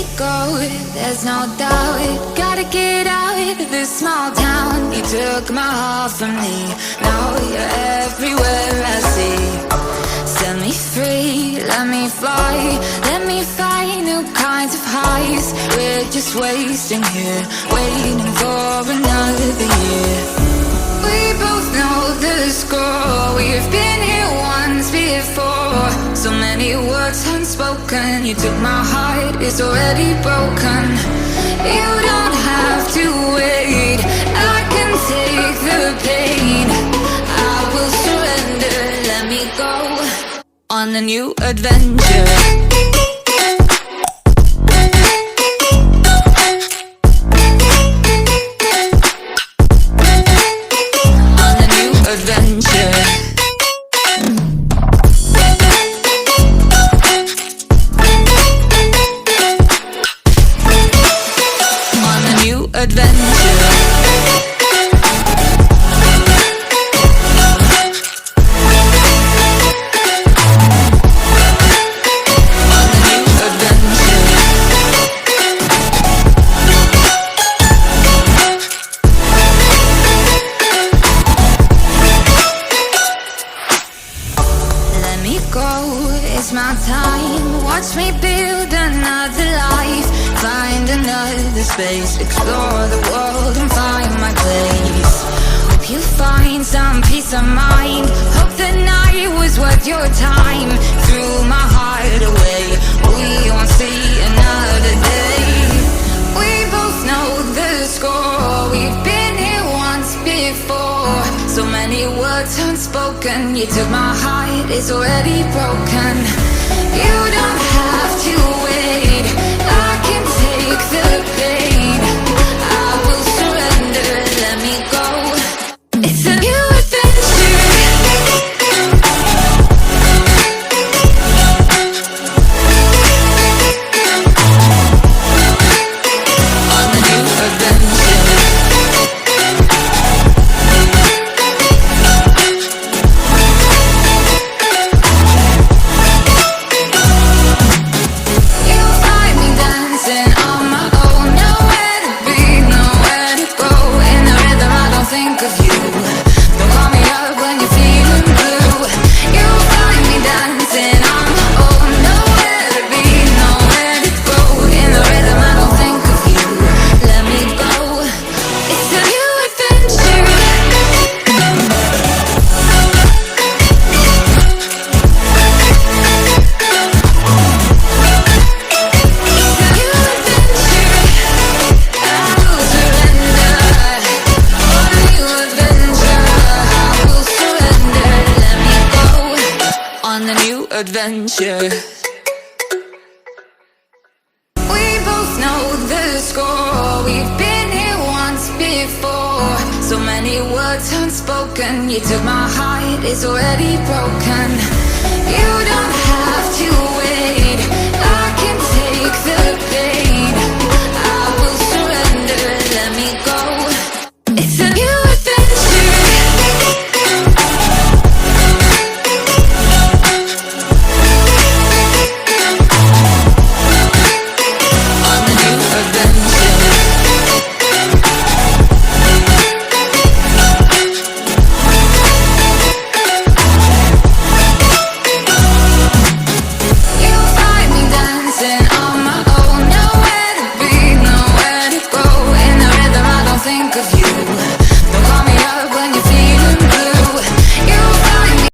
me go, there's no doubt. Gotta get out of this small town. You took my heart from me, now you're everywhere I see. Set me free, let me fly, let me find new kinds of highs. We're just wasting here, waiting for another year. We both know the score, we've been here once before. So many words unspoken, you took my heart, it's already broken. You don't have to wait, I can take the pain. I will surrender, let me go on a new adventure. Space, explore the world and find my place. Hope you find some peace of mind. Hope the night was worth your time. Threw my heart away, we won't see another day. We both know the score, we've been here once before. So many words unspoken, you took my heart, it's already broken. You don't have to wait, I can take the pain. I will surrender, let me go. It's a new adventure. On a new adventure. You'll find me dancing on my own. Nowhere to be, nowhere to go. In the rhythm I don't think of you. Don't call me up when you're feeling blue. You'll find me dancing on my own. Nowhere to be, nowhere to go. In the rhythm I don't think of you. Let me go. It's a new adventure. On a new adventure. We both know the score, we've been here once before. So many words unspoken, you took my heart, it's already broken. You don't